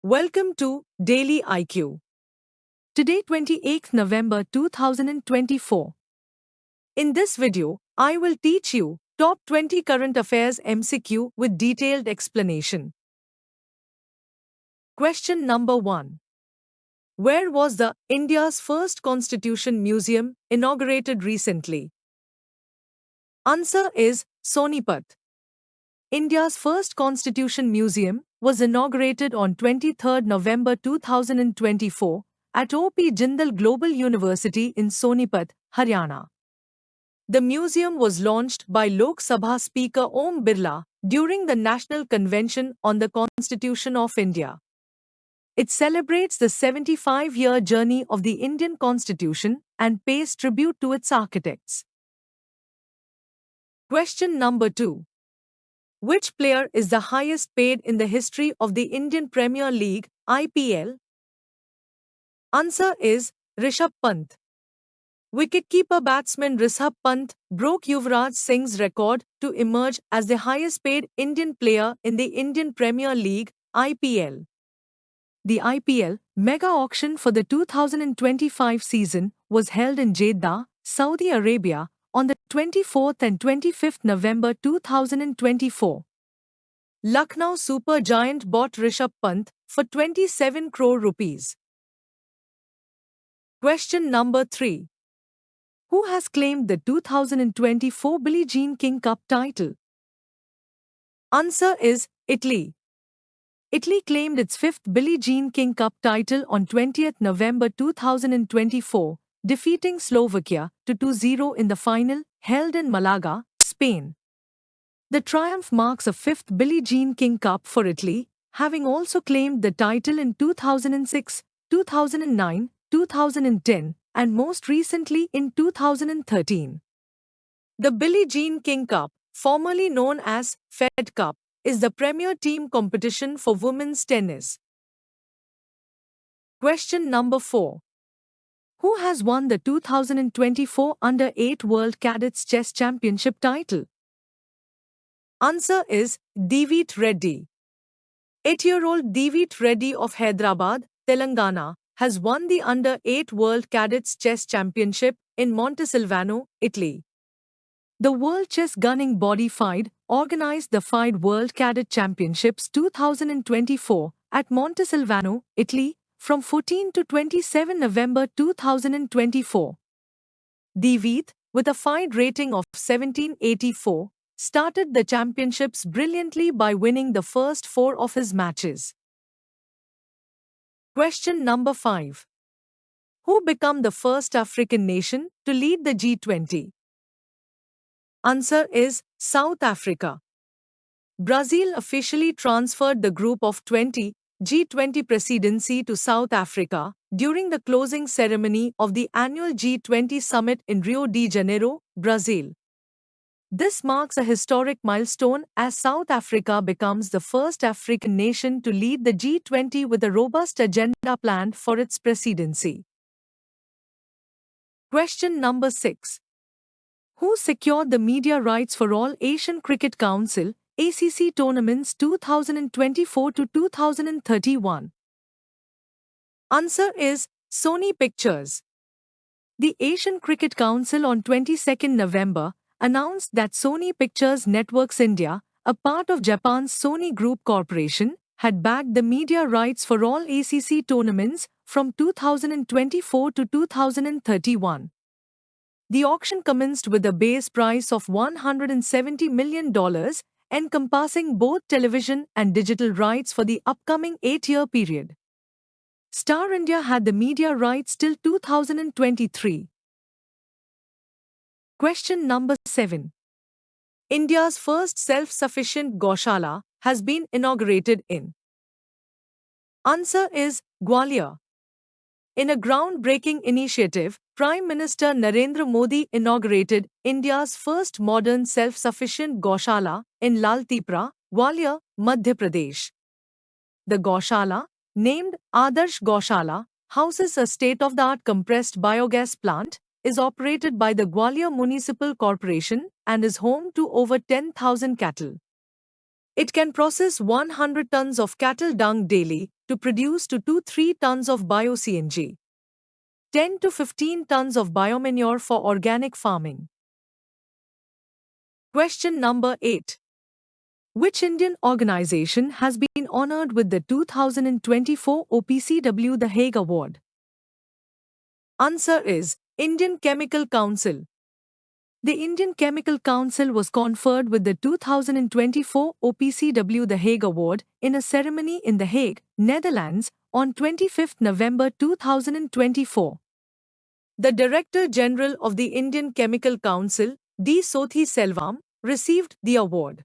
Welcome to Daily IQ. Today 28th November 2024. In this video, I will teach you top 20 current affairs MCQ with detailed explanation. Question number 1. Where was the India's first Constitution Museum inaugurated recently? Answer is Sonipat. India's first Constitution Museum was inaugurated on 23 November 2024 at O.P. Jindal Global University in Sonipat, Haryana. The museum was launched by Lok Sabha Speaker Om Birla during the National Convention on the Constitution of India. It celebrates the 75-year journey of the Indian Constitution and pays tribute to its architects. Question number 2. Which player is the highest paid in the history of the Indian Premier League, IPL? Answer is Rishabh Pant. Wicketkeeper batsman Rishabh Pant broke Yuvraj Singh's record to emerge as the highest paid Indian player in the Indian Premier League, IPL. The IPL mega auction for the 2025 season was held in Jeddah, Saudi Arabia, on the 24th and 25th November 2024. Lucknow Super Giant bought Rishabh Pant for 27 crore rupees. Question number 3. Who has claimed the 2024 Billie Jean King Cup title? Answer is Italy. Italy claimed its fifth Billie Jean King Cup title on 20th November 2024, defeating Slovakia 2-0 in the final, held in Malaga, Spain. The triumph marks a fifth Billie Jean King Cup for Italy, having also claimed the title in 2006, 2009, 2010, and most recently in 2013. The Billie Jean King Cup, formerly known as Fed Cup, is the premier team competition for women's tennis. Question number 4. Who has won the 2024 Under-8 World Cadets Chess Championship title? Answer is Deevit Reddy. 8-year-old Deevit Reddy of Hyderabad, Telangana, has won the Under-8 World Cadets Chess Championship in Montesilvano, Italy. The World Chess Gunning Body FIDE organized the FIDE World Cadet Championships 2024 at Montesilvano, Italy, from 14 to 27 November 2024. Deevit, with a FIDE rating of 1784, started the championships brilliantly by winning the first 4 of his matches. Question number 5. Who became the first African nation to lead the G20? Answer is South Africa. Brazil officially transferred the Group of 20 G20 presidency to South Africa during the closing ceremony of the annual G20 summit in Rio de Janeiro, Brazil. This marks a historic milestone as South Africa becomes the first African nation to lead the G20 with a robust agenda planned for its presidency. Question number 6. Who secured the media rights for all Asian Cricket Council ACC tournaments 2024 to 2031? Answer is Sony Pictures. The Asian Cricket Council on 22nd November announced that Sony Pictures Networks India, a part of Japan's Sony Group Corporation, had bagged the media rights for all ACC tournaments from 2024 to 2031. The auction commenced with a base price of $170 million, encompassing both television and digital rights for the upcoming 8-year period. Star India had the media rights till 2023. Question number 7. India's first self-sufficient Gaushala has been inaugurated in. Answer is Gwalior. In a groundbreaking initiative, Prime Minister Narendra Modi inaugurated India's first modern self-sufficient Gaushala in Laltipra, Gwalior, Madhya Pradesh. The Gaushala, named Adarsh Gaushala, houses a state-of-the-art compressed biogas plant, is operated by the Gwalior Municipal Corporation and is home to over 10,000 cattle. It can process 100 tons of cattle dung daily, to produce 2 to 3 tons of bio-CNG, 10 to 15 tons of biomanure for organic farming. Question number 8. Which Indian organization has been honored with the 2024 OPCW The Hague Award? Answer is Indian Chemical Council. The Indian Chemical Council was conferred with the 2024 OPCW The Hague Award in a ceremony in The Hague, Netherlands, on 25 November 2024. The Director General of the Indian Chemical Council, D. Sothi Selvam, received the award.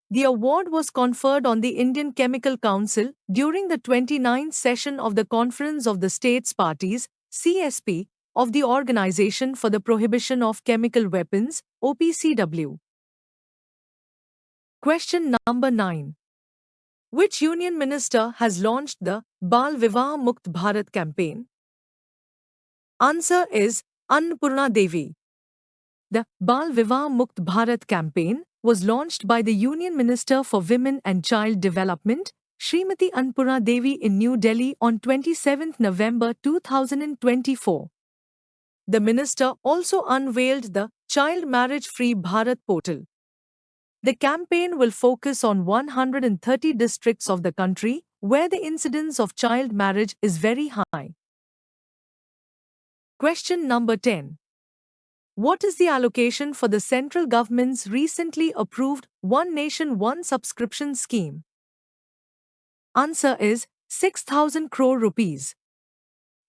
The award was conferred on the Indian Chemical Council during the 29th session of the Conference of the States Parties, CSP, of the Organization for the Prohibition of Chemical Weapons, OPCW. Question number 9. Which Union Minister has launched the Bal Vivah Mukt Bharat campaign? Answer is Annapurna Devi. The Bal Vivah Mukt Bharat campaign was launched by the Union Minister for Women and Child Development, Srimati Annapurna Devi in New Delhi on 27 November 2024. The minister also unveiled the Child Marriage Free Bharat portal. The campaign will focus on 130 districts of the country where the incidence of child marriage is very high. Question number 10. What is the allocation for the central government's recently approved One Nation One subscription scheme? Answer is 6,000 crore rupees.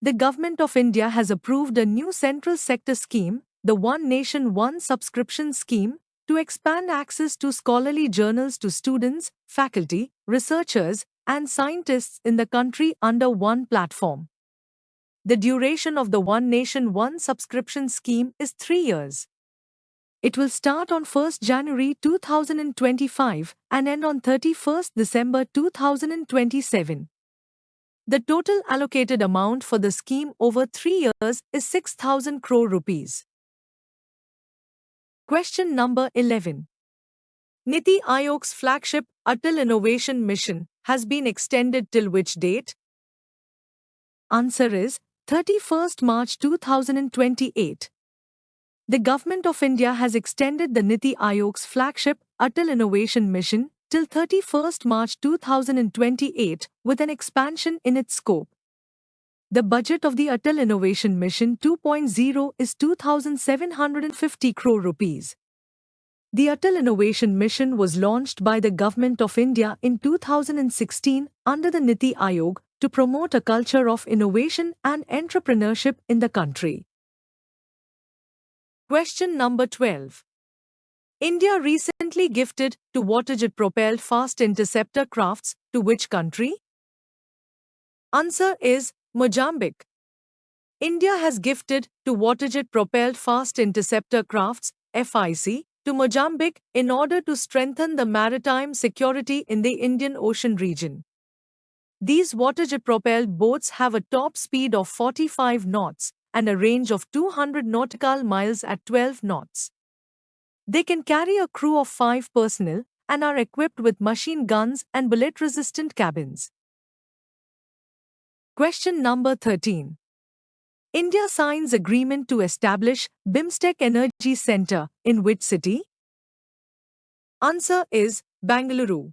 The Government of India has approved a new central sector scheme, the One Nation One subscription scheme, to expand access to scholarly journals to students, faculty, researchers, and scientists in the country under one platform. The duration of the One Nation One subscription scheme is 3 years. It will start on 1 January 2025 and end on 31 December 2027. The total allocated amount for the scheme over 3 years is 6,000 crore rupees. Question number 11. Niti Aayog's flagship Atal Innovation Mission has been extended till which date? Answer is 31st March 2028. The Government of India has extended the Niti Aayog's flagship Atal Innovation Mission till 31st March 2028 with an expansion in its scope. The budget of the Atal Innovation Mission 2.0 is 2,750 crore rupees. The Atal Innovation Mission was launched by the Government of India in 2016 under the Niti Aayog to promote a culture of innovation and entrepreneurship in the country. Question number 12. India recently gifted to waterjet-propelled fast interceptor crafts to which country? Answer is Mozambique. India has gifted to waterjet-propelled fast interceptor crafts, FIC, to Mozambique in order to strengthen the maritime security in the Indian Ocean region. These waterjet-propelled boats have a top speed of 45 knots and a range of 200 nautical miles at 12 knots. They can carry a crew of 5 personnel and are equipped with machine guns and bullet-resistant cabins. Question number 13. India signs agreement to establish BIMSTEC Energy Centre in which city? Answer is Bengaluru.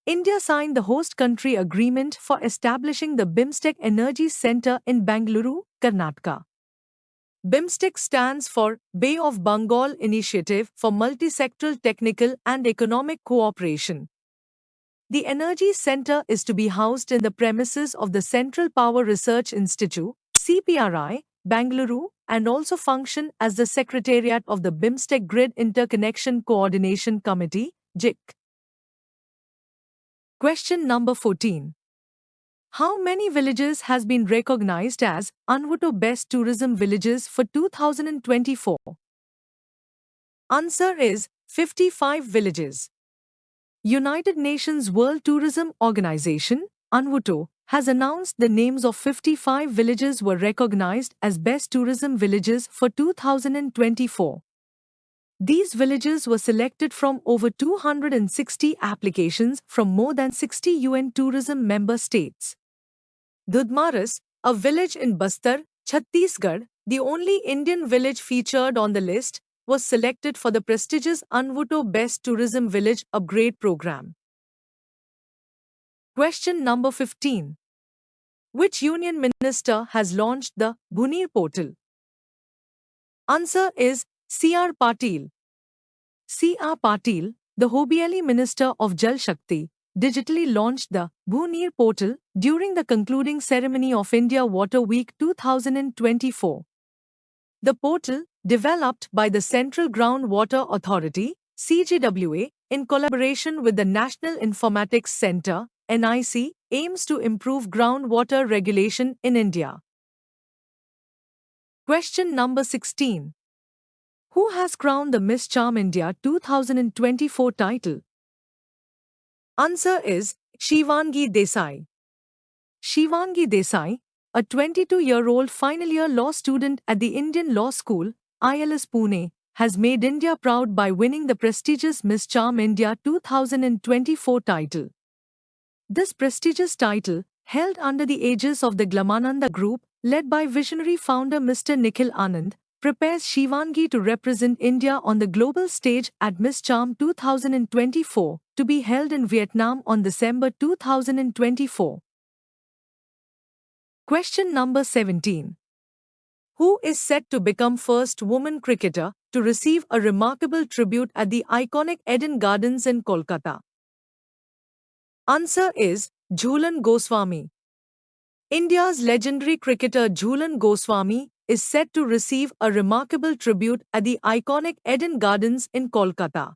India signed the host country agreement for establishing the BIMSTEC Energy Centre in Bengaluru, Karnataka. BIMSTEC stands for Bay of Bengal Initiative for Multisectoral Technical and Economic Cooperation. The Energy Centre is to be housed in the premises of the Central Power Research Institute, CPRI, Bengaluru, and also function as the Secretariat of the BIMSTEC Grid Interconnection Coordination Committee, GIC. Question number 14. How many villages has been recognized as UNWTO Best Tourism Villages for 2024? Answer is 55 villages. United Nations World Tourism Organization, UNWTO, has announced the names of 55 villages were recognized as Best Tourism Villages for 2024. These villages were selected from over 260 applications from more than 60 UN tourism member states. Dudmaras, a village in Bastar, Chhattisgarh, the only Indian village featured on the list, was selected for the prestigious Anvuto Best Tourism Village Upgrade Program. Question number 15. Which union minister has launched the Bhunir portal? Answer is C.R. Patil. C.R. Patil, the Hobieli Minister of Jal Shakti, digitally launched the Bhunir portal during the concluding ceremony of India Water Week 2024. The portal, developed by the Central Groundwater Authority, CGWA, in collaboration with the National Informatics Centre, NIC, aims to improve groundwater regulation in India. Question number 16. Who has crowned the Miss Charm India 2024 title? Answer is Shivangi Desai. Shivangi Desai, a 22-year-old final-year law student at the Indian Law School, ILS Pune, has made India proud by winning the prestigious Miss Charm India 2024 title. This prestigious title, held under the aegis of the Glamananda Group, led by visionary founder Mr. Nikhil Anand, prepares Shivangi to represent India on the global stage at Miss Charm 2024, to be held in Vietnam on December 2024. Question number 17. Who is set to become first woman cricketer to receive a remarkable tribute at the iconic Eden Gardens in Kolkata? Answer is Jhulan Goswami. India's legendary cricketer Jhulan Goswami is set to receive a remarkable tribute at the iconic Eden Gardens in Kolkata.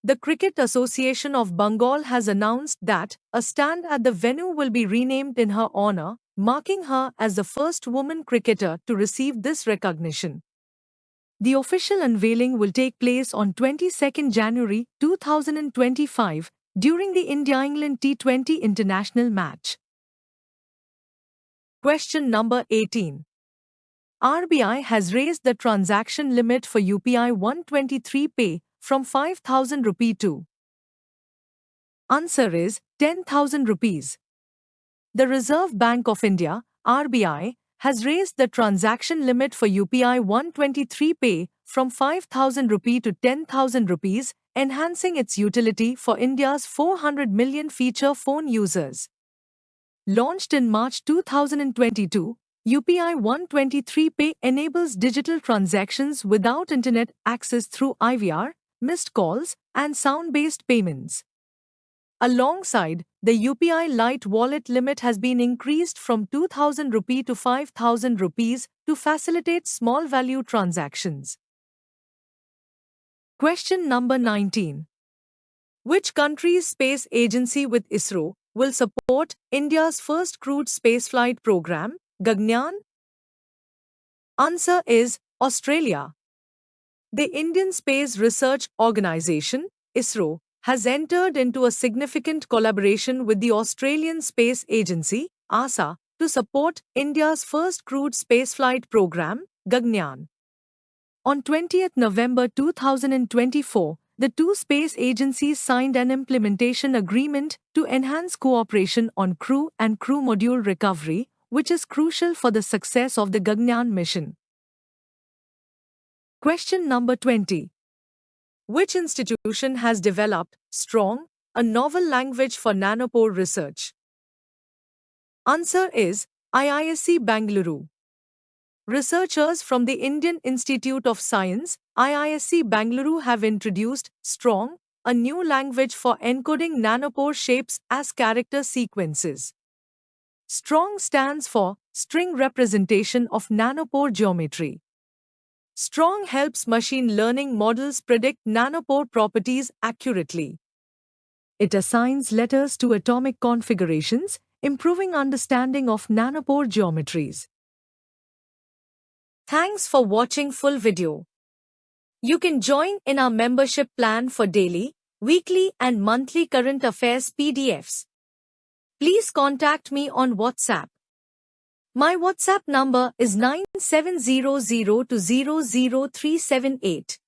The Cricket Association of Bengal has announced that a stand at the venue will be renamed in her honor, marking her as the first woman cricketer to receive this recognition. The official unveiling will take place on 22 January 2025 during the India-England T20 international match. Question number 18. RBI has raised the transaction limit for UPI 123 Pay from 5,000 rupee to. Answer is 10,000 rupees. The Reserve Bank of India, RBI, has raised the transaction limit for UPI 123 Pay from 5,000 rupee to 10,000 rupees, enhancing its utility for India's 400 million feature phone users. Launched in March 2022, UPI 123 Pay enables digital transactions without internet access through IVR, missed calls, and sound-based payments. Alongside, the UPI Lite wallet limit has been increased from 2,000 rupee to 5,000 rupees to facilitate small value transactions. Question number 19. Which country's space agency with ISRO will support India's first crewed spaceflight program, Gaganyaan? Answer is Australia. The Indian Space Research Organisation, ISRO, has entered into a significant collaboration with the Australian Space Agency, ASA, to support India's first crewed spaceflight program, Gaganyaan. On 20 November 2024, the two space agencies signed an implementation agreement to enhance cooperation on crew and crew module recovery, which is crucial for the success of the Gaganyaan mission. Question number 20. Which institution has developed Strong, a novel language for nanopore research? Answer is IISc Bengaluru. Researchers from the Indian Institute of Science, IISc Bengaluru, have introduced Strong, a new language for encoding nanopore shapes as character sequences. Strong stands for String Representation of Nanopore Geometry. Strong helps machine learning models predict nanopore properties accurately. It assigns letters to atomic configurations, improving understanding of nanopore geometries. Thanks for watching full video. You can join in our membership plan for daily, weekly and monthly current affairs PDFs. Please contact me on WhatsApp. My WhatsApp number is 9700200378.